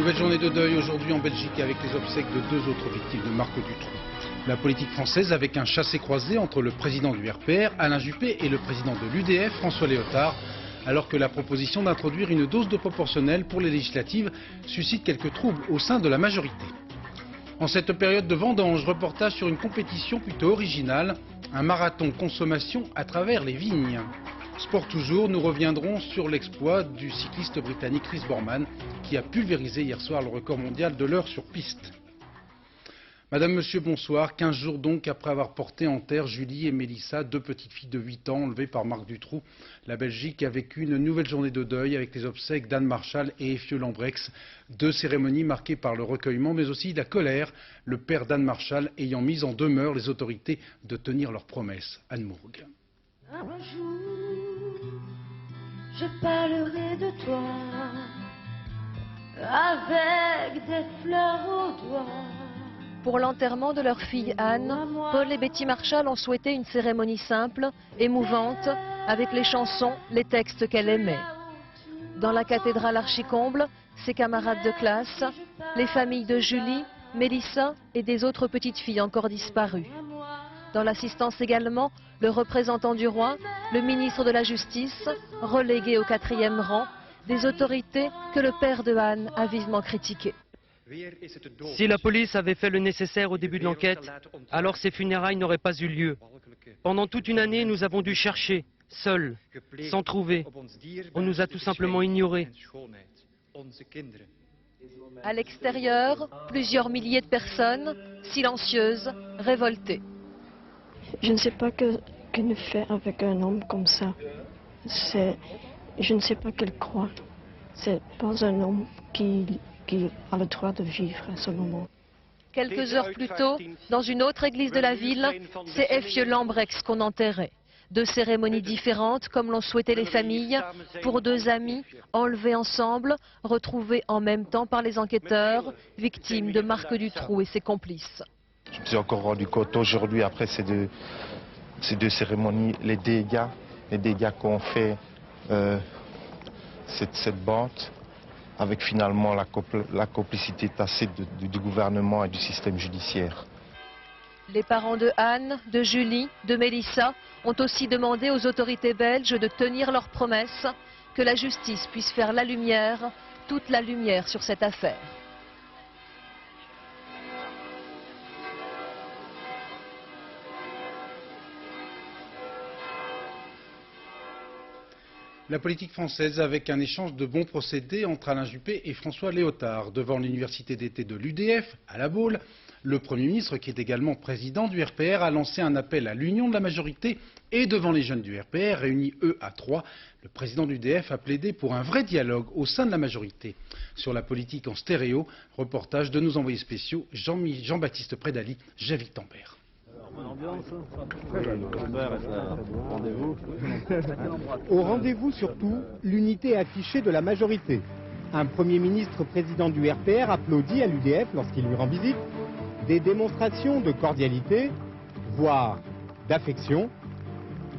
Nouvelle journée de deuil aujourd'hui en Belgique avec les obsèques de deux autres victimes de Marc Dutroux. La politique française avec un chassé-croisé entre le président du RPR, Alain Juppé, et le président de l'UDF, François Léotard, alors que la proposition d'introduire une dose de proportionnelle pour les législatives suscite quelques troubles au sein de la majorité. En cette période de vendange, reportage sur une compétition plutôt originale, un marathon consommation à travers les vignes. Sport toujours, nous reviendrons sur l'exploit du cycliste britannique Chris Borman qui a pulvérisé hier soir le record mondial de l'heure sur piste. Madame, Monsieur, bonsoir. 15 jours donc après avoir porté en terre Julie et Mélissa, deux petites filles de 8 ans enlevées par Marc Dutroux, la Belgique a vécu une nouvelle journée de deuil avec les obsèques d'Anne Marchal et Effieux Lambrex. Deux cérémonies marquées par le recueillement mais aussi la colère, le père d'Anne Marchal ayant mis en demeure les autorités de tenir leurs promesses. Anne Mourgue. Un jour, je parlerai de toi avec des fleurs aux doigts. Pour l'enterrement de leur fille Anne, Paul et Betty Marchal ont souhaité une cérémonie simple, émouvante, avec les chansons, les textes qu'elle aimait. Dans la cathédrale Archicomble, ses camarades de classe, les familles de Julie, Mélissa et des autres petites filles encore disparues. Dans l'assistance également, le représentant du roi, le ministre de la Justice, relégué au 4e rang, des autorités que le père de Anne a vivement critiquées. Si la police avait fait le nécessaire au début de l'enquête, alors ces funérailles n'auraient pas eu lieu. Pendant toute une année, nous avons dû chercher, seuls, sans trouver. On nous a tout simplement ignorés. À l'extérieur, plusieurs milliers de personnes, silencieuses, révoltées. Je ne sais pas que nous faire avec un homme comme ça. Je ne sais pas quelle croire. C'est pas un homme qui a le droit de vivre à ce moment. Quelques heures plus tôt, dans une autre église de la ville, c'est Effieux Lambrex qu'on enterrait. Deux cérémonies différentes, comme l'ont souhaité les familles, pour deux amis, enlevés ensemble, retrouvés en même temps par les enquêteurs, victimes de Marc Dutroux et ses complices. Je me suis encore rendu compte aujourd'hui, après ces deux cérémonies, les dégâts qu'ont fait cette bande, avec finalement la complicité tacite du gouvernement et du système judiciaire. Les parents de Anne, de Julie, de Mélissa ont aussi demandé aux autorités belges de tenir leurs promesses, que la justice puisse faire la lumière, toute la lumière sur cette affaire. La politique française avec un échange de bons procédés entre Alain Juppé et François Léotard. Devant l'université d'été de l'UDF, à La Baule, le Premier ministre, qui est également président du RPR, a lancé un appel à l'union de la majorité et devant les jeunes du RPR, réunis eux à 3, le président de l'UDF a plaidé pour un vrai dialogue au sein de la majorité. Sur la politique en stéréo, reportage de nos envoyés spéciaux Jean-Baptiste Prédali, Javic Tambert. Au rendez-vous surtout, l'unité affichée de la majorité. Un Premier ministre président du RPR applaudit à l'UDF lorsqu'il lui rend visite. Des démonstrations de cordialité, voire d'affection.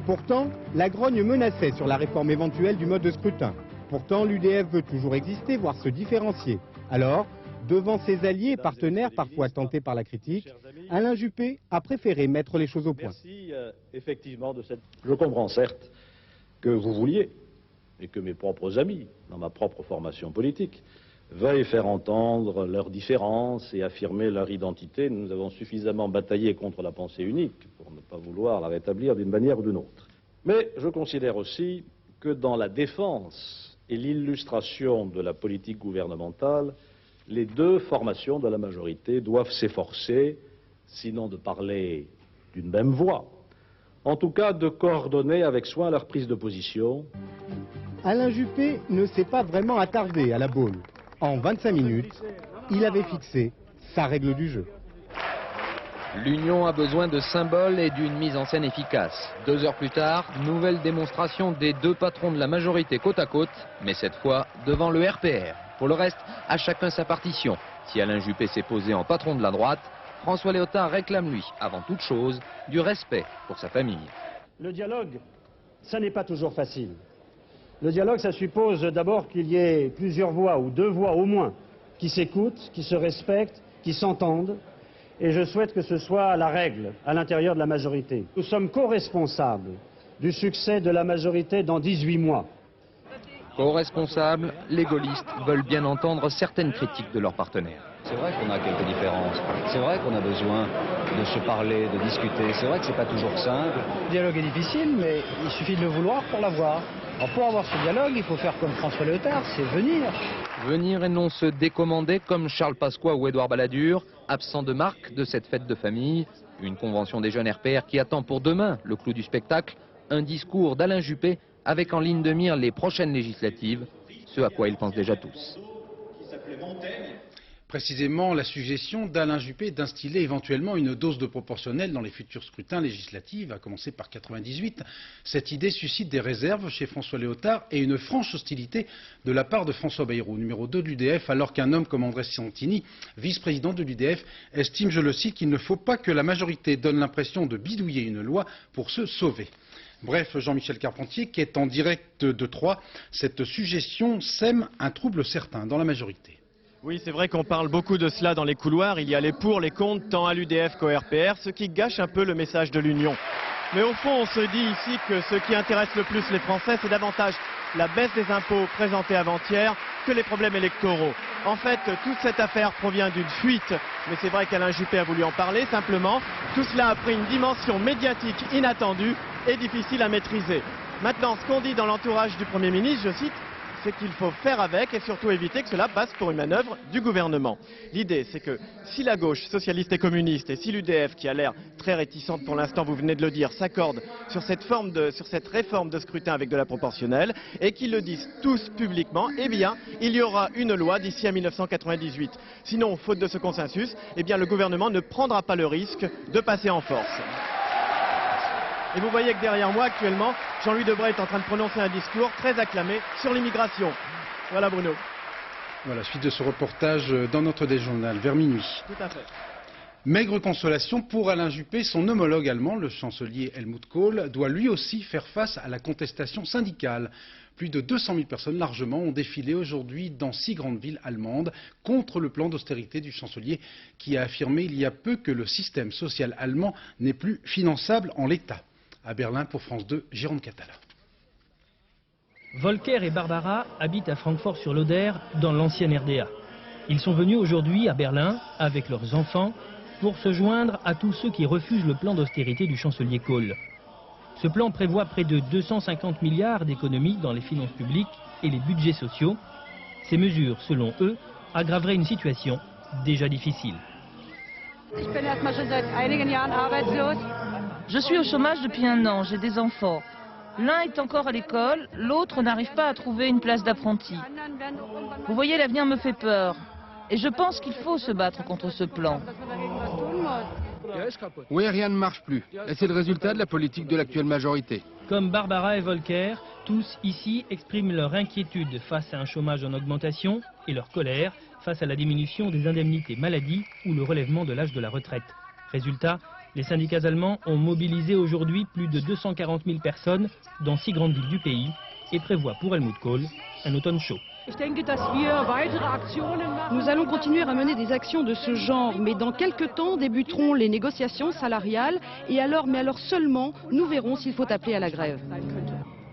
Pourtant, la grogne menaçait sur la réforme éventuelle du mode de scrutin. Pourtant, l'UDF veut toujours exister, voire se différencier. Alors, devant ses alliés et partenaires parfois tentés par la critique, Alain Juppé a préféré mettre les choses au point. Merci effectivement de cette... Je comprends certes que vous vouliez, et que mes propres amis, dans ma propre formation politique, veuillent faire entendre leurs différences et affirmer leur identité. Nous avons suffisamment bataillé contre la pensée unique pour ne pas vouloir la rétablir d'une manière ou d'une autre. Mais je considère aussi que dans la défense et l'illustration de la politique gouvernementale, les deux formations de la majorité doivent s'efforcer, sinon de parler d'une même voix, en tout cas de coordonner avec soin leur prise de position. Alain Juppé ne s'est pas vraiment attardé à La Baule. En 25 minutes, il avait fixé sa règle du jeu. L'Union a besoin de symboles et d'une mise en scène efficace. 2 heures plus tard, nouvelle démonstration des deux patrons de la majorité côte à côte, mais cette fois devant le RPR. Pour le reste, à chacun sa partition. Si Alain Juppé s'est posé en patron de la droite, François Léotard réclame, lui, avant toute chose, du respect pour sa famille. Le dialogue, ça n'est pas toujours facile. Le dialogue, ça suppose d'abord qu'il y ait plusieurs voix, ou 2 voix au moins, qui s'écoutent, qui se respectent, qui s'entendent. Et je souhaite que ce soit la règle à l'intérieur de la majorité. Nous sommes co-responsables du succès de la majorité dans 18 mois. Co-responsables, les gaullistes veulent bien entendre certaines critiques de leurs partenaires. C'est vrai qu'on a quelques différences. C'est vrai qu'on a besoin de se parler, de discuter. C'est vrai que c'est pas toujours simple. Le dialogue est difficile, mais il suffit de le vouloir pour l'avoir. Alors pour avoir ce dialogue, il faut faire comme François Léotard, c'est venir. Venir et non se décommander comme Charles Pasqua ou Édouard Balladur, absents de marque de cette fête de famille. Une convention des jeunes RPR qui attend pour demain le clou du spectacle, un discours d'Alain Juppé avec en ligne de mire les prochaines législatives, ce à quoi ils pensent déjà tous. Précisément, la suggestion d'Alain Juppé d'instiller éventuellement une dose de proportionnel dans les futurs scrutins législatifs, à commencer par 98. Cette idée suscite des réserves chez François Léotard et une franche hostilité de la part de François Bayrou, numéro 2 de l'UDF, alors qu'un homme comme André Santini, vice-président de l'UDF, estime, je le cite, qu'il ne faut pas que la majorité donne l'impression de bidouiller une loi pour se sauver. Bref, Jean-Michel Carpentier, qui est en direct de Troyes, cette suggestion sème un trouble certain dans la majorité. Oui, c'est vrai qu'on parle beaucoup de cela dans les couloirs. Il y a les pour, les contre, tant à l'UDF qu'au RPR, ce qui gâche un peu le message de l'Union. Mais au fond, on se dit ici que ce qui intéresse le plus les Français, c'est davantage la baisse des impôts présentée avant-hier que les problèmes électoraux. En fait, toute cette affaire provient d'une fuite, mais c'est vrai qu'Alain Juppé a voulu en parler. Simplement, tout cela a pris une dimension médiatique inattendue et difficile à maîtriser. Maintenant, ce qu'on dit dans l'entourage du Premier ministre, je cite, c'est qu'il faut faire avec et surtout éviter que cela passe pour une manœuvre du gouvernement. L'idée, c'est que si la gauche socialiste et communiste et si l'UDF, qui a l'air très réticente pour l'instant, vous venez de le dire, s'accordent sur cette réforme de scrutin avec de la proportionnelle et qu'ils le disent tous publiquement, eh bien, il y aura une loi d'ici à 1998. Sinon, faute de ce consensus, eh bien, le gouvernement ne prendra pas le risque de passer en force. Et vous voyez que derrière moi, actuellement, Jean-Louis Debré est en train de prononcer un discours très acclamé sur l'immigration. Voilà Bruno. Voilà, suite de ce reportage dans notre journal, vers minuit. Tout à fait. Maigre consolation pour Alain Juppé, son homologue allemand, le chancelier Helmut Kohl, doit lui aussi faire face à la contestation syndicale. Plus de 200 000 personnes largement ont défilé aujourd'hui dans 6 grandes villes allemandes contre le plan d'austérité du chancelier qui a affirmé il y a peu que le système social allemand n'est plus finançable en l'état. À Berlin, pour France 2, Jérôme Catala. Volker et Barbara habitent à Francfort-sur-l'Oder, dans l'ancienne RDA. Ils sont venus aujourd'hui à Berlin, avec leurs enfants, pour se joindre à tous ceux qui refusent le plan d'austérité du chancelier Kohl. Ce plan prévoit près de 250 milliards d'économies dans les finances publiques et les budgets sociaux. Ces mesures, selon eux, aggraveraient une situation déjà difficile. Je suis au chômage depuis 1 an, j'ai des enfants. L'un est encore à l'école, l'autre n'arrive pas à trouver une place d'apprenti. Vous voyez, l'avenir me fait peur. Et je pense qu'il faut se battre contre ce plan. Oui, rien ne marche plus. Et c'est le résultat de la politique de l'actuelle majorité. Comme Barbara et Volker, tous ici expriment leur inquiétude face à un chômage en augmentation et leur colère face à la diminution des indemnités maladie ou le relèvement de l'âge de la retraite. Résultat, les syndicats allemands ont mobilisé aujourd'hui plus de 240 000 personnes dans 6 grandes villes du pays et prévoient pour Helmut Kohl un automne chaud. Nous allons continuer à mener des actions de ce genre, mais dans quelques temps débuteront les négociations salariales et alors seulement, nous verrons s'il faut appeler à la grève.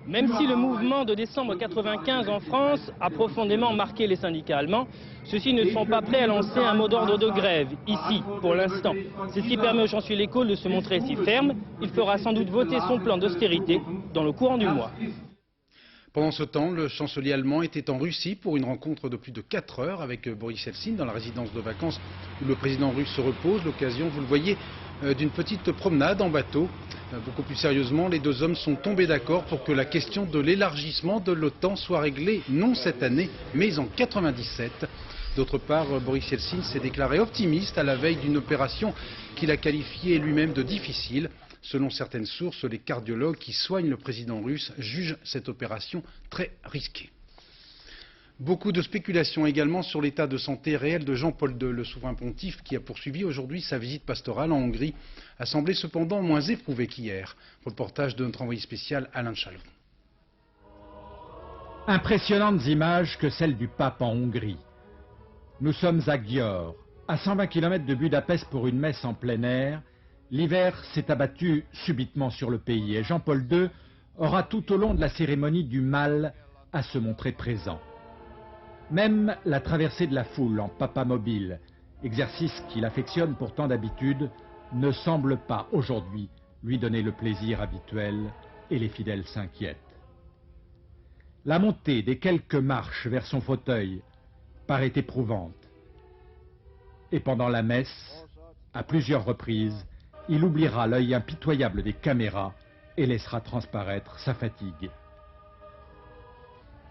Même si le mouvement de décembre 1995 en France a profondément marqué les syndicats allemands, ceux-ci ne sont pas prêts à lancer un mot d'ordre de grève, ici, pour l'instant. C'est ce qui permet au chancelier Kohl de se montrer si ferme. Il fera sans doute voter son plan d'austérité dans le courant du mois. Pendant ce temps, le chancelier allemand était en Russie pour une rencontre de plus de 4 heures avec Boris Eltsine dans la résidence de vacances où le président russe se repose. L'occasion, vous le voyez, d'une petite promenade en bateau. Beaucoup plus sérieusement, les deux hommes sont tombés d'accord pour que la question de l'élargissement de l'OTAN soit réglée non cette année, mais en 1997. D'autre part, Boris Eltsine s'est déclaré optimiste à la veille d'une opération qu'il a qualifiée lui-même de difficile. Selon certaines sources, les cardiologues qui soignent le président russe jugent cette opération très risquée. Beaucoup de spéculations également sur l'état de santé réel de Jean-Paul II, le souverain pontife qui a poursuivi aujourd'hui sa visite pastorale en Hongrie, a semblé cependant moins éprouvé qu'hier. Reportage de notre envoyé spécial Alain Chalon. Impressionnantes images que celles du pape en Hongrie. Nous sommes à Győr, à 120 km de Budapest pour une messe en plein air. L'hiver s'est abattu subitement sur le pays et Jean-Paul II aura tout au long de la cérémonie du mal à se montrer présent. Même la traversée de la foule en papamobile, exercice qu'il affectionne pourtant d'habitude, ne semble pas aujourd'hui lui donner le plaisir habituel et les fidèles s'inquiètent. La montée des quelques marches vers son fauteuil paraît éprouvante. Et pendant la messe, à plusieurs reprises, il oubliera l'œil impitoyable des caméras et laissera transparaître sa fatigue.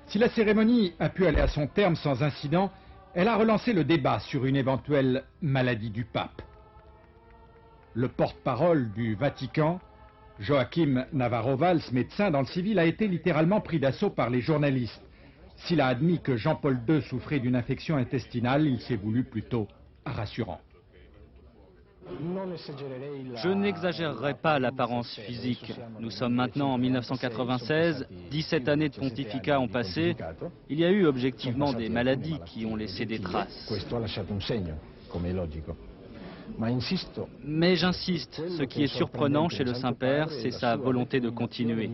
Si la cérémonie a pu aller à son terme sans incident, elle a relancé le débat sur une éventuelle maladie du pape. Le porte-parole du Vatican, Joachim Navarro-Valls, médecin dans le civil, a été littéralement pris d'assaut par les journalistes. S'il a admis que Jean-Paul II souffrait d'une infection intestinale, il s'est voulu plutôt rassurant. Je n'exagérerai pas l'apparence physique. Nous sommes maintenant en 1996, 17 années de pontificat ont passé. Il y a eu objectivement des maladies qui ont laissé des traces. Mais j'insiste, ce qui est surprenant chez le Saint-Père, c'est sa volonté de continuer.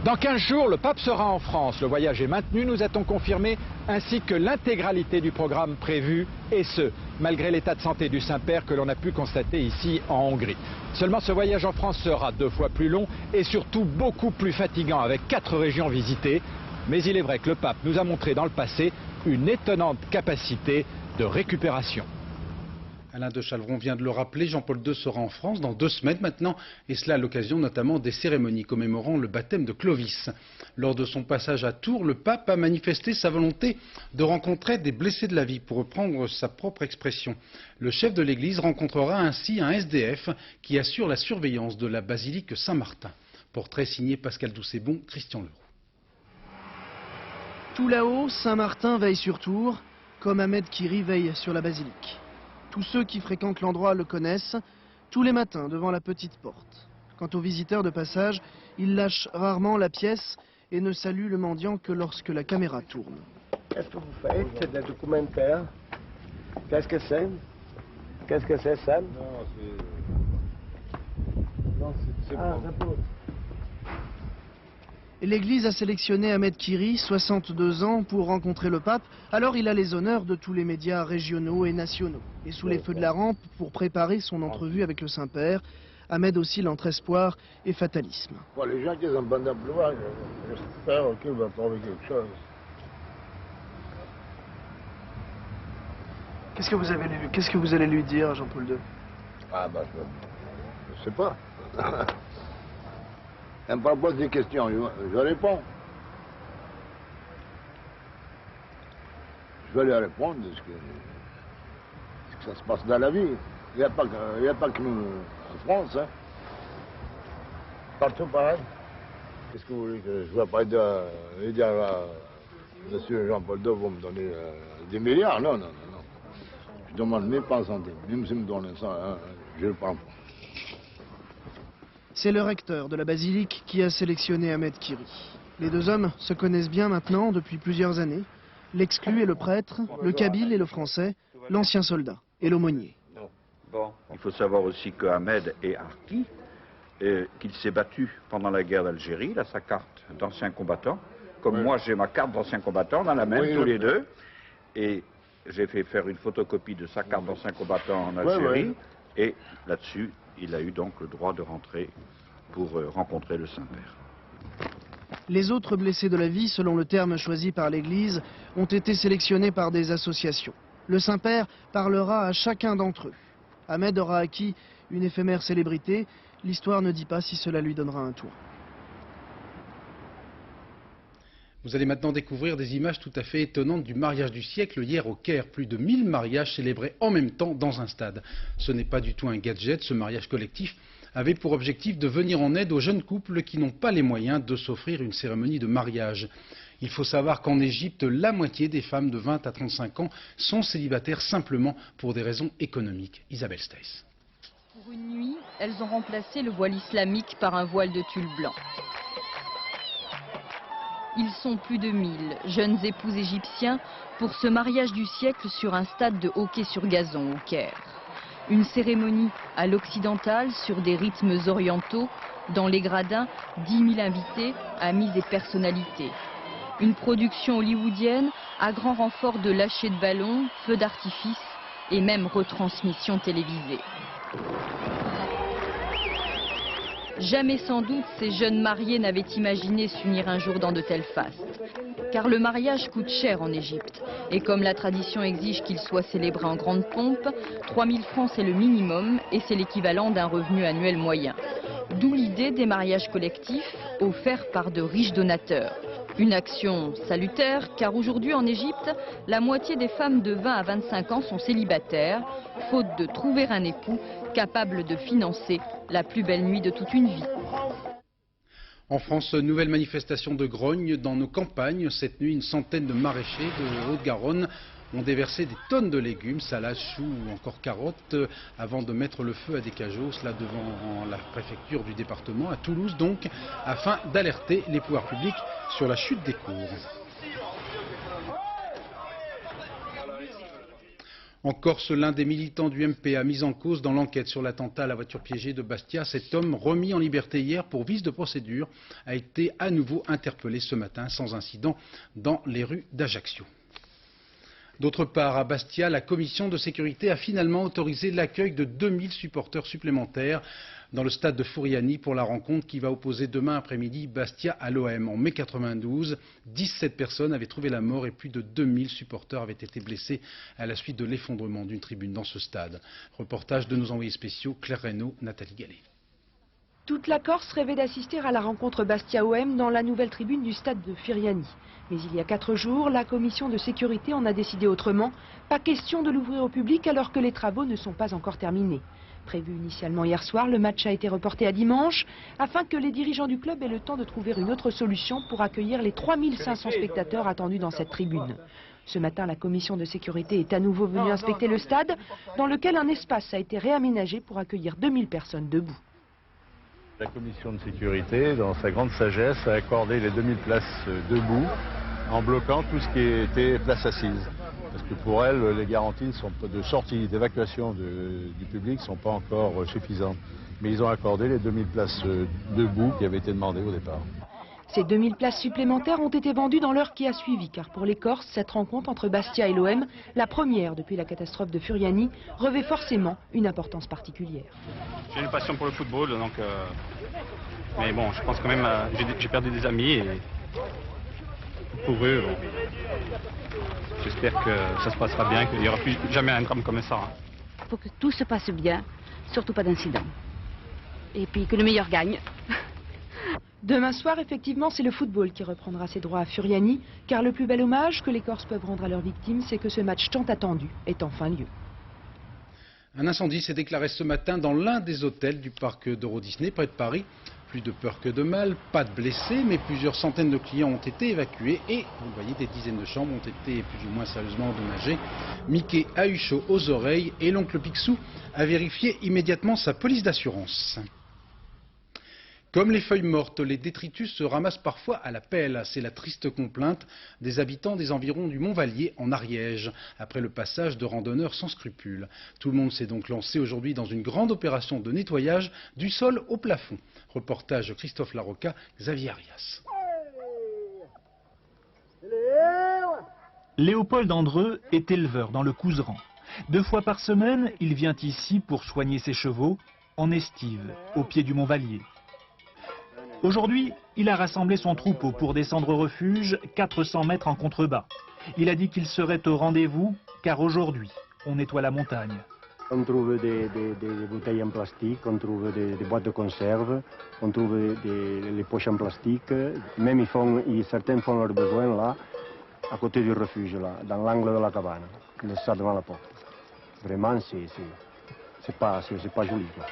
Dans 15 jours, le pape sera en France. Le voyage est maintenu, nous a-t-on confirmé, ainsi que l'intégralité du programme prévu, et ce, malgré l'état de santé du Saint-Père que l'on a pu constater ici en Hongrie. Seulement, ce voyage en France sera 2 fois plus long et surtout beaucoup plus fatigant, avec 4 régions visitées. Mais il est vrai que le pape nous a montré dans le passé une étonnante capacité de récupération. Alain de Chalvron vient de le rappeler, Jean-Paul II sera en France dans 2 semaines maintenant, et cela à l'occasion notamment des cérémonies commémorant le baptême de Clovis. Lors de son passage à Tours, le pape a manifesté sa volonté de rencontrer des blessés de la vie, pour reprendre sa propre expression. Le chef de l'Église rencontrera ainsi un SDF qui assure la surveillance de la basilique Saint-Martin. Portrait signé Pascal Doucet-Bon, Christian Leroux. Tout là-haut, Saint-Martin veille sur Tours, comme Ahmed Kiri veille sur la basilique. Tous ceux qui fréquentent l'endroit le connaissent, tous les matins devant la petite porte. Quant aux visiteurs de passage, ils lâchent rarement la pièce et ne saluent le mendiant que lorsque la caméra tourne. Qu'est-ce que vous faites? C'est des documentaires. Qu'est-ce que c'est? Qu'est-ce que c'est, Sam? Non, c'est bon. L'Église a sélectionné Ahmed Kiri, 62 ans, pour rencontrer le pape. Alors il a les honneurs de tous les médias régionaux et nationaux. Et sous les feux de la rampe, pour préparer son entrevue avec le Saint-Père, Ahmed oscille entre espoir et fatalisme. Bon, les gens qui ont un bon emploi, j'espère qu'il va trouver quelque chose. Qu'est-ce que vous allez lui dire, Jean-Paul II? Ah bah, je sais pas. Elle me pose des questions, je réponds. Je vais lui répondre de ce que ça se passe dans la vie. Il n'y a pas que nous en France. Hein. Partout pareil. Qu'est-ce que vous voulez que je ne vais pas dire à M. Jean-Paul II, vous me donnez des milliards? Non, non, non, non. Je demande même pas un centime. Même s'il me donne ça, hein, je le prends pas. C'est le recteur de la basilique qui a sélectionné Ahmed Kiri. Les 2 hommes se connaissent bien maintenant depuis plusieurs années. L'exclu et le prêtre, le kabyle et le français, l'ancien soldat et l'aumônier. Bon, il faut savoir aussi qu'Ahmed est harki, qu'il s'est battu pendant la guerre d'Algérie. Il a sa carte d'ancien combattant. Comme moi, j'ai ma carte d'ancien combattant, on a la même tous les deux. Et j'ai fait faire une photocopie de sa carte d'ancien combattant en Algérie. Et là-dessus, il a eu donc le droit de rentrer pour rencontrer le Saint-Père. Les autres blessés de la vie, selon le terme choisi par l'Église, ont été sélectionnés par des associations. Le Saint-Père parlera à chacun d'entre eux. Ahmed aura acquis une éphémère célébrité. L'histoire ne dit pas si cela lui donnera un toit. Vous allez maintenant découvrir des images tout à fait étonnantes du mariage du siècle hier au Caire. Plus de 1000 mariages célébrés en même temps dans un stade. Ce n'est pas du tout un gadget, ce mariage collectif avait pour objectif de venir en aide aux jeunes couples qui n'ont pas les moyens de s'offrir une cérémonie de mariage. Il faut savoir qu'en Égypte, la moitié des femmes de 20 à 35 ans sont célibataires simplement pour des raisons économiques. Isabelle Staes. Pour une nuit, elles ont remplacé le voile islamique par un voile de tulle blanc. Ils sont plus de 1000, jeunes époux égyptiens, pour ce mariage du siècle sur un stade de hockey sur gazon au Caire. Une cérémonie à l'occidental sur des rythmes orientaux. Dans les gradins, 10 000 invités, amis et personnalités. Une production hollywoodienne à grand renfort de lâcher de ballons, feux d'artifice et même retransmission télévisée. Jamais sans doute ces jeunes mariés n'avaient imaginé s'unir un jour dans de tels fastes. Car le mariage coûte cher en Égypte. Et comme la tradition exige qu'il soit célébré en grande pompe, 3 000 francs c'est le minimum et c'est l'équivalent d'un revenu annuel moyen. D'où l'idée des mariages collectifs offerts par de riches donateurs. Une action salutaire car aujourd'hui en Égypte, la moitié des femmes de 20 à 25 ans sont célibataires, faute de trouver un époux capable de financer la plus belle nuit de toute une vie. En France, nouvelle manifestation de grogne dans nos campagnes. Cette nuit, une centaine de maraîchers de Haute-Garonne ont déversé des tonnes de légumes, salades, choux ou encore carottes, avant de mettre le feu à des cageots, cela devant la préfecture du département, à Toulouse donc, afin d'alerter les pouvoirs publics sur la chute des cours. En Corse, l'un des militants du MPA mis en cause dans l'enquête sur l'attentat à la voiture piégée de Bastia, cet homme remis en liberté hier pour vice de procédure, a été à nouveau interpellé ce matin sans incident dans les rues d'Ajaccio. D'autre part, à Bastia, la commission de sécurité a finalement autorisé l'accueil de 2000 supporters supplémentaires dans le stade de Furiani pour la rencontre qui va opposer demain après-midi Bastia à l'OM. En mai 92, 17 personnes avaient trouvé la mort et plus de 2000 supporters avaient été blessés à la suite de l'effondrement d'une tribune dans ce stade. Reportage de nos envoyés spéciaux Claire Reynaud, Nathalie Gallet. Toute la Corse rêvait d'assister à la rencontre Bastia-OM dans la nouvelle tribune du stade de Furiani. Mais il y a 4 jours, la commission de sécurité en a décidé autrement. Pas question de l'ouvrir au public alors que les travaux ne sont pas encore terminés. Prévu initialement hier soir, le match a été reporté à dimanche afin que les dirigeants du club aient le temps de trouver une autre solution pour accueillir les 3500 spectateurs attendus dans cette tribune. Ce matin, la commission de sécurité est à nouveau venue inspecter le stade, dans lequel un espace a été réaménagé pour accueillir 2000 personnes debout. La commission de sécurité, dans sa grande sagesse, a accordé les 2000 places debout en bloquant tout ce qui était place assise. Parce que pour elle, les garanties de sortie, d'évacuation du public ne sont pas encore suffisantes. Mais ils ont accordé les 2000 places debout qui avaient été demandées au départ. Ces 2000 places supplémentaires ont été vendues dans l'heure qui a suivi, car pour les Corses, cette rencontre entre Bastia et l'OM, la première depuis la catastrophe de Furiani, revêt forcément une importance particulière. J'ai une passion pour le football, donc mais bon, je pense quand même, j'ai perdu des amis et pour eux, bon, j'espère que ça se passera bien, qu'il n'y aura plus jamais un drame comme ça. Il faut que tout se passe bien, surtout pas d'incident. Et puis que le meilleur gagne. Demain soir, effectivement, c'est le football qui reprendra ses droits à Furiani, car le plus bel hommage que les Corses peuvent rendre à leurs victimes, c'est que ce match tant attendu ait enfin lieu. Un incendie s'est déclaré ce matin dans l'un des hôtels du parc d'Euro Disney, près de Paris. Plus de peur que de mal, pas de blessés, mais plusieurs centaines de clients ont été évacués et, vous voyez, des dizaines de chambres ont été plus ou moins sérieusement endommagées. Mickey a eu chaud aux oreilles et l'oncle Picsou a vérifié immédiatement sa police d'assurance. Comme les feuilles mortes, les détritus se ramassent parfois à la pelle. C'est la triste complainte des habitants des environs du Mont-Vallier en Ariège, après le passage de randonneurs sans scrupules. Tout le monde s'est donc lancé aujourd'hui dans une grande opération de nettoyage du sol au plafond. Reportage Christophe Larocca, Xavier Arias. Léopold Andreu est éleveur dans le Couserans. 2 fois par semaine, il vient ici pour soigner ses chevaux, en estive, au pied du Mont-Vallier. Aujourd'hui, il a rassemblé son troupeau pour descendre au refuge 400 mètres en contrebas. Il a dit qu'il serait au rendez-vous, car aujourd'hui, on nettoie la montagne. On trouve des bouteilles en plastique, on trouve des boîtes de conserve, on trouve les poches en plastique. Même certains font leurs besoins là, à côté du refuge, là, dans l'angle de la cabane, ça devant la porte. Vraiment, c'est pas joli, quoi.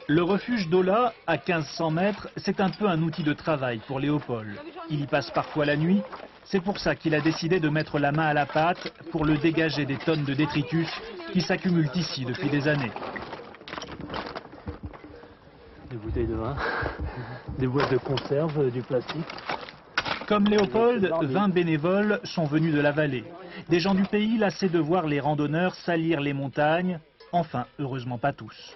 Le refuge d'Ola, à 1500 mètres, c'est un peu un outil de travail pour Léopold. Il y passe parfois la nuit. C'est pour ça qu'il a décidé de mettre la main à la pâte pour le dégager des tonnes de détritus qui s'accumulent ici depuis des années. Des bouteilles de vin, des boîtes de conserve, du plastique. Comme Léopold, 20 bénévoles sont venus de la vallée. Des gens du pays lassés de voir les randonneurs salir les montagnes. Enfin, heureusement pas tous.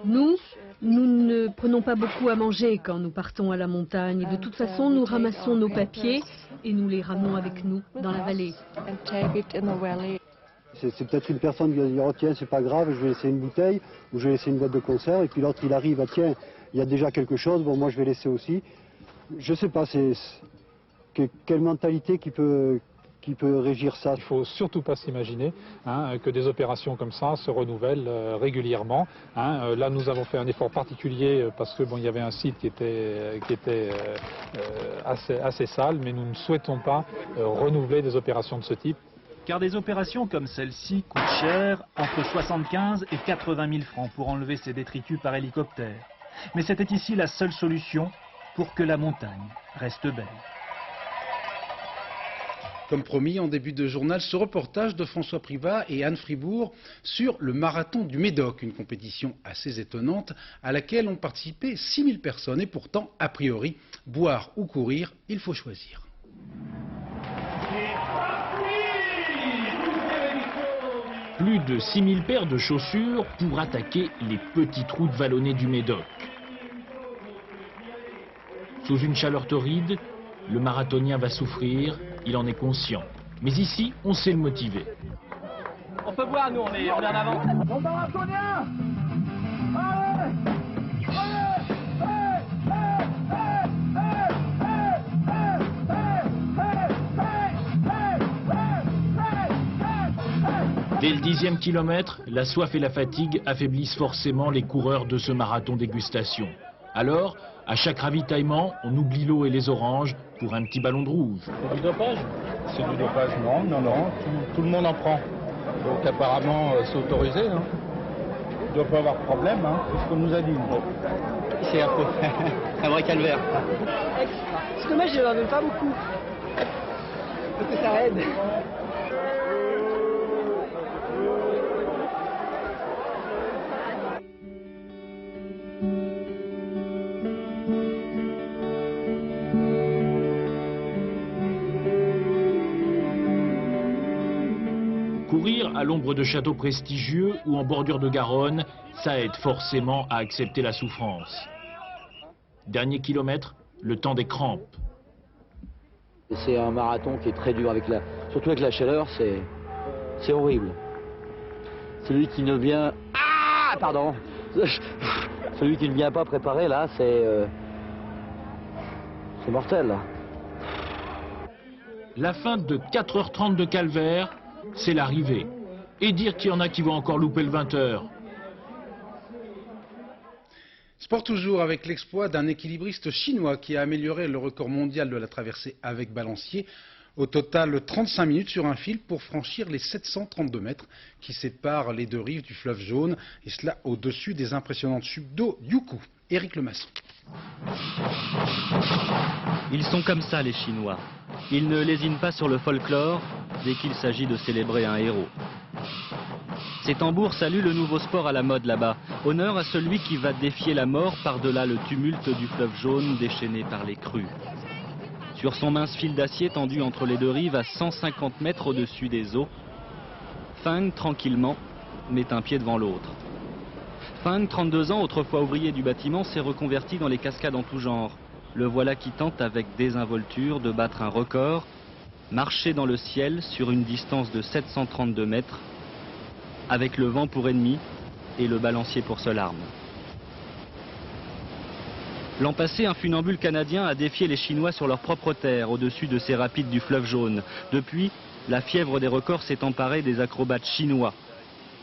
Nous ne prenons pas beaucoup à manger quand nous partons à la montagne. De toute façon, nous ramassons nos papiers et nous les ramenons avec nous dans la vallée. C'est peut-être une personne qui va dire, oh tiens, c'est pas grave, je vais laisser une bouteille ou je vais laisser une boîte de conserve. Et puis l'autre, il arrive, ah, tiens, il y a déjà quelque chose, bon, moi je vais laisser aussi. Je sais pas, quelle mentalité qui peut régir ça. Il ne faut surtout pas s'imaginer que des opérations comme ça se renouvellent régulièrement. Là, nous avons fait un effort particulier parce que il y avait un site qui était assez sale, mais nous ne souhaitons pas renouveler des opérations de ce type. Car des opérations comme celle-ci coûtent cher, entre 75 et 80 000 francs pour enlever ces détritus par hélicoptère. Mais c'était ici la seule solution pour que la montagne reste belle. Comme promis en début de journal, ce reportage de François Privat et Anne Fribourg sur le marathon du Médoc, une compétition assez étonnante à laquelle ont participé 6000 personnes. Et pourtant, a priori, boire ou courir, il faut choisir. Plus de 6000 paires de chaussures pour attaquer les petites routes vallonnées du Médoc. Sous une chaleur torride, le marathonien va souffrir, il en est conscient. Mais ici, on sait le motiver. On peut boire, nous, on est en avant. Mon marathonien! Dès le 10e kilomètre, la soif et la fatigue affaiblissent forcément les coureurs de ce marathon dégustation. Alors, à chaque ravitaillement, on oublie l'eau et les oranges pour un petit ballon de rouge. C'est du dopage? C'est du dopage, non. Tout le monde en prend. Donc apparemment, c'est autorisé. Il ne doit pas avoir de problème, c'est ce qu'on nous a dit. C'est un peu un vrai calvaire. C'est dommage, je n'en donne pas beaucoup. Parce que ça aide. Courir à l'ombre de châteaux prestigieux ou en bordure de Garonne, ça aide forcément à accepter la souffrance. Dernier kilomètre, le temps des crampes. C'est un marathon qui est très dur, surtout avec la chaleur, c'est horrible. Celui qui ne vient... Ah, pardon. Celui qui ne vient pas préparer, là, c'est mortel, là. La fin de 4h30 de calvaire, c'est l'arrivée. Et dire qu'il y en a qui vont encore louper le 20h. Sport toujours avec l'exploit d'un équilibriste chinois qui a amélioré le record mondial de la traversée avec balancier. Au total, 35 minutes sur un fil pour franchir les 732 mètres qui séparent les deux rives du fleuve Jaune. Et cela au-dessus des impressionnantes chutes d'eau Youkou. Éric Lemasson. Ils sont comme ça, les Chinois. Ils ne lésinent pas sur le folklore dès qu'il s'agit de célébrer un héros. Ces tambours saluent le nouveau sport à la mode là-bas. Honneur à celui qui va défier la mort par-delà le tumulte du fleuve Jaune déchaîné par les crues. Sur son mince fil d'acier tendu entre les deux rives à 150 mètres au-dessus des eaux, Feng, tranquillement, met un pied devant l'autre. Feng, 32 ans, autrefois ouvrier du bâtiment, s'est reconverti dans les cascades en tout genre. Le voilà qui tente avec désinvolture de battre un record, marcher dans le ciel sur une distance de 732 mètres, avec le vent pour ennemi et le balancier pour seule arme. L'an passé, un funambule canadien a défié les Chinois sur leur propre terre, au-dessus de ces rapides du fleuve Jaune. Depuis, la fièvre des records s'est emparée des acrobates chinois.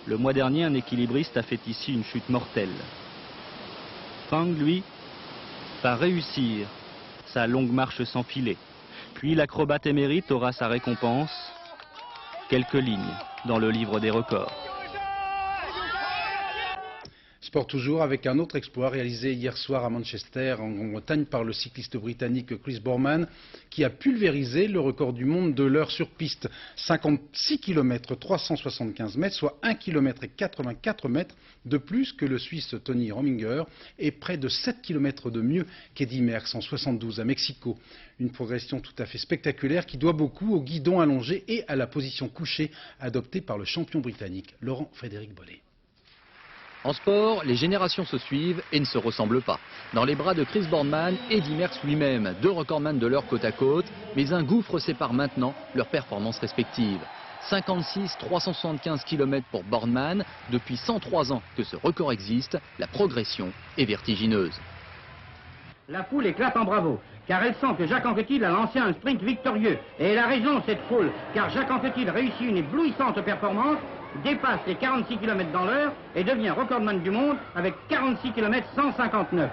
Le mois dernier, un équilibriste a fait ici une chute mortelle. Feng, lui, va réussir sa longue marche sans filet. Puis l'acrobate émérite aura sa récompense, quelques lignes dans le livre des records. Sport toujours avec un autre exploit réalisé hier soir à Manchester en Grande-Bretagne par le cycliste britannique Chris Boreman qui a pulvérisé le record du monde de l'heure sur piste. 56 km 375 mètres, soit 1 km et 84 mètres de plus que le Suisse Tony Rominger et près de 7 km de mieux qu'Eddy Merckx en 72 à Mexico. Une progression tout à fait spectaculaire qui doit beaucoup au guidon allongé et à la position couchée adoptée par le champion britannique Laurent-Frédéric Bollet. En sport, les générations se suivent et ne se ressemblent pas. Dans les bras de Chris Boreman, Eddy Merckx lui-même, deux recordman de l'heure côte à côte, mais un gouffre sépare maintenant leurs performances respectives. 56 375 km pour Boreman, depuis 103 ans que ce record existe, la progression est vertigineuse. La foule éclate en bravo, car elle sent que Jacques Anquetil a lancé un sprint victorieux. Et elle a raison, cette foule, car Jacques Anquetil réussit une éblouissante performance, dépasse les 46 km dans l'heure et devient recordman du monde avec 46 km 159.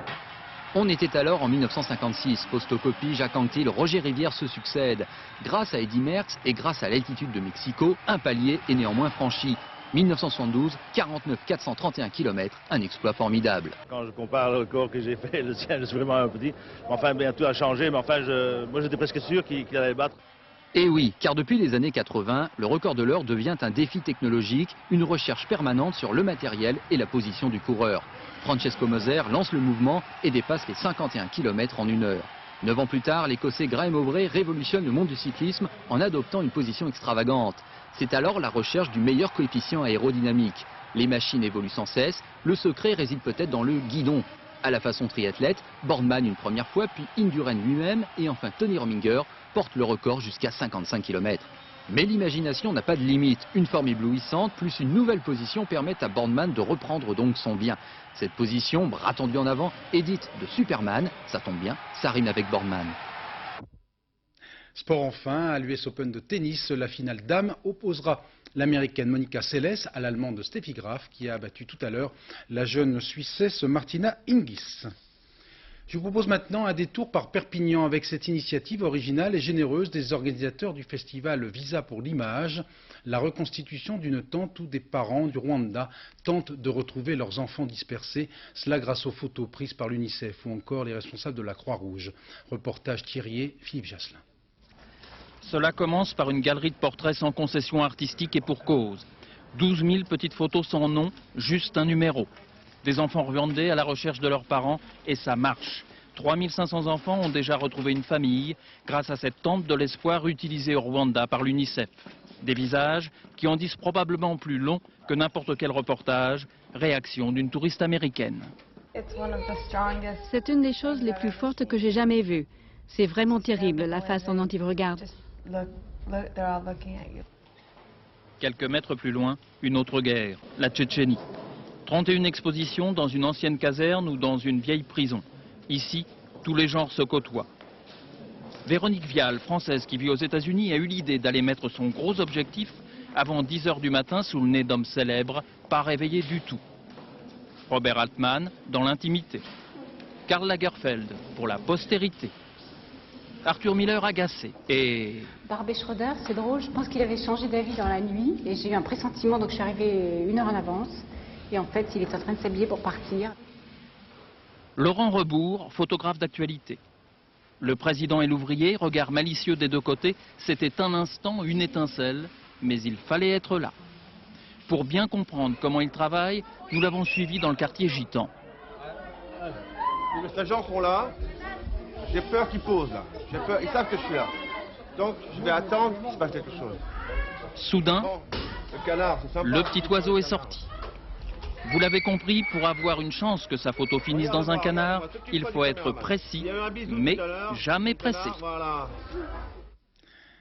On était alors en 1956, Postocopie, Jacques Anquetil, Roger Rivière se succèdent. Grâce à Eddy Merckx et grâce à l'altitude de Mexico, un palier est néanmoins franchi. 1972, 49 431 km, un exploit formidable. Quand je compare le record que j'ai fait, le sien, je suis vraiment un petit. Enfin, bien tout a changé, mais enfin, moi j'étais presque sûr qu'il allait le battre. Et oui, car depuis les années 80, le record de l'heure devient un défi technologique, une recherche permanente sur le matériel et la position du coureur. Francesco Moser lance le mouvement et dépasse les 51 km en 1 heure. 9 ans plus tard, l'Écossais Graham Aubrey révolutionne le monde du cyclisme en adoptant une position extravagante. C'est alors la recherche du meilleur coefficient aérodynamique. Les machines évoluent sans cesse, le secret réside peut-être dans le guidon. À la façon triathlète, Boreman une première fois, puis Indurain lui-même et enfin Tony Rominger portent le record jusqu'à 55 km. Mais l'imagination n'a pas de limite. Une forme éblouissante plus une nouvelle position permettent à Boreman de reprendre donc son bien. Cette position, bras tendu en avant, est dite de Superman. Ça tombe bien, ça rime avec Boreman. Sport enfin, à l'US Open de tennis, la finale dames opposera l'américaine Monica Seles à l'allemande Steffi Graf qui a battu tout à l'heure la jeune Suissesse Martina Hingis. Je vous propose maintenant un détour par Perpignan avec cette initiative originale et généreuse des organisateurs du festival Visa pour l'image, la reconstitution d'une tente où des parents du Rwanda tentent de retrouver leurs enfants dispersés, cela grâce aux photos prises par l'UNICEF ou encore les responsables de la Croix-Rouge. Reportage Thierry, Philippe Jasselin. Cela commence par une galerie de portraits sans concession artistique et pour cause. 12 000 petites photos sans nom, juste un numéro. Des enfants rwandais à la recherche de leurs parents et ça marche. 3 500 enfants ont déjà retrouvé une famille grâce à cette tente de l'espoir utilisée au Rwanda par l'UNICEF. Des visages qui en disent probablement plus long que n'importe quel reportage. Réaction d'une touriste américaine. C'est une des choses les plus fortes que j'ai jamais vues. C'est vraiment terrible la façon dont ils vous regardent. Quelques mètres plus loin, une autre guerre, la Tchétchénie. 31 expositions dans une ancienne caserne ou dans une vieille prison. Ici, tous les genres se côtoient. Véronique Vial, française qui vit aux États-Unis, a eu l'idée d'aller mettre son gros objectif avant 10 h du matin sous le nez d'hommes célèbres, pas réveillés du tout. Robert Altman, dans l'intimité. Karl Lagerfeld, pour la postérité. Arthur Miller agacé et... Barbet Schroeder, c'est drôle, je pense qu'il avait changé d'avis dans la nuit et j'ai eu un pressentiment, donc je suis arrivée 1 heure en avance et en fait il est en train de s'habiller pour partir. Laurent Rebourg, photographe d'actualité. Le président et l'ouvrier, regard malicieux des deux côtés, c'était un instant, une étincelle, mais il fallait être là. Pour bien comprendre comment il travaille, nous l'avons suivi dans le quartier gitan. Les agents sont là. J'ai peur qu'ils posent là. J'ai peur, ils savent que je suis là. Donc je vais attendre qu'il se passe quelque chose. Soudain, le canard, c'est sympa. Le petit oiseau est sorti. Vous l'avez compris, pour avoir une chance que sa photo finisse dans un canard, il faut être précis, mais jamais pressé.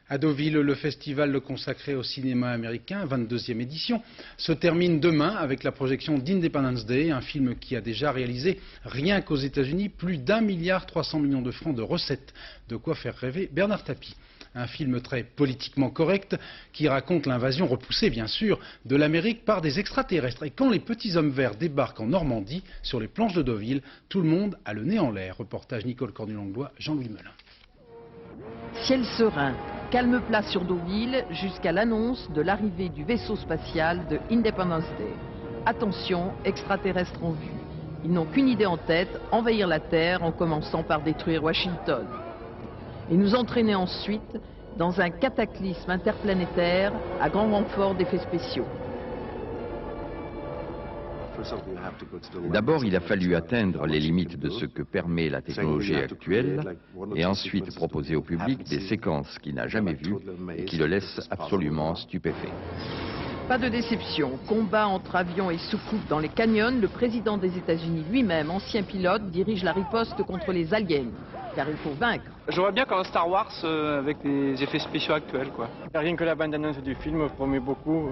À Deauville, le festival consacré au cinéma américain, 22e édition, se termine demain avec la projection d'Independence Day, un film qui a déjà réalisé, rien qu'aux États-Unis, plus d'1,3 milliard de francs de recettes. De quoi faire rêver Bernard Tapie. Un film très politiquement correct qui raconte l'invasion repoussée, bien sûr, de l'Amérique par des extraterrestres. Et quand les petits hommes verts débarquent en Normandie, sur les planches de Deauville, tout le monde a le nez en l'air. Reportage Nicole Cornu-Langlois, Jean-Louis Melin. Ciel serein, calme plat sur Deauville jusqu'à l'annonce de l'arrivée du vaisseau spatial de Independence Day. Attention, extraterrestres en vue. Ils n'ont qu'une idée en tête, envahir la Terre en commençant par détruire Washington. Et nous entraîner ensuite dans un cataclysme interplanétaire à grand renfort d'effets spéciaux. D'abord, il a fallu atteindre les limites de ce que permet la technologie actuelle et ensuite proposer au public des séquences qu'il n'a jamais vues et qui le laissent absolument stupéfait. Pas de déception. Combat entre avions et soucoupes dans les canyons, le président des États-Unis lui-même, ancien pilote, dirige la riposte contre les aliens. Car il faut vaincre. Je vois bien comme un Star Wars avec des effets spéciaux actuels, quoi. Rien que la bande-annonce du film promet beaucoup.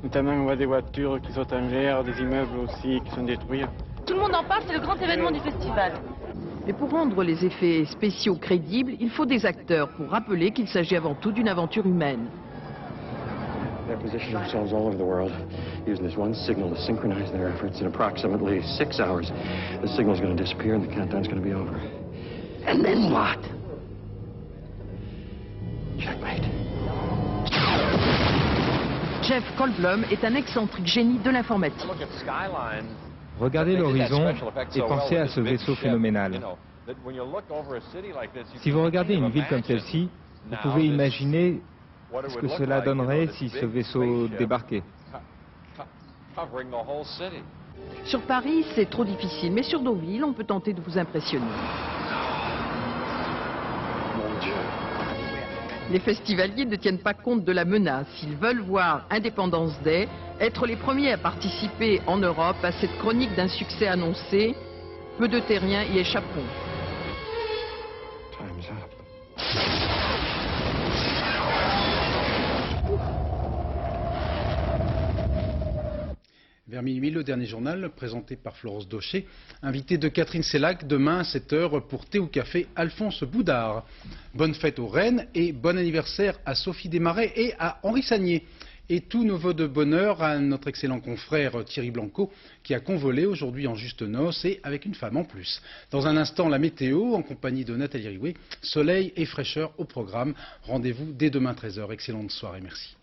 Notamment, on voit des voitures qui sautent en l'air, des immeubles aussi qui sont détruits. Tout le monde en parle, c'est le grand événement du festival. Mais pour rendre les effets spéciaux crédibles, il faut des acteurs pour rappeler qu'il s'agit avant tout d'une aventure humaine. They're positioning themselves all over the world, using this one signal to synchronize their efforts. In approximately 6 hours, the signal's going to disappear and the countdown's going to be over. And then what? Checkmate. Jeff Goldblum est un excentrique génie de l'informatique. Regardez l'horizon et pensez à ce vaisseau phénoménal. Si vous regardez une ville comme celle-ci, vous pouvez imaginer ce que cela donnerait si ce vaisseau débarquait. Sur Paris, c'est trop difficile, mais sur Deauville, on peut tenter de vous impressionner. Les festivaliers ne tiennent pas compte de la menace. Ils veulent voir Independence Day, être les premiers à participer en Europe à cette chronique d'un succès annoncé. Peu de terriens y échapperont. Vers minuit, le dernier journal, présenté par Florence Daucher, invité de Catherine Sellac, demain à 7h pour thé ou café, Alphonse Boudard. Bonne fête aux reines et bon anniversaire à Sophie Desmarais et à Henri Sagnier. Et tout nos vœux de bonheur à notre excellent confrère Thierry Blanco, qui a convolé aujourd'hui en juste noces et avec une femme en plus. Dans un instant, la météo, en compagnie de Nathalie Riouet, soleil et fraîcheur au programme. Rendez-vous dès demain 13h. Excellente soirée, merci.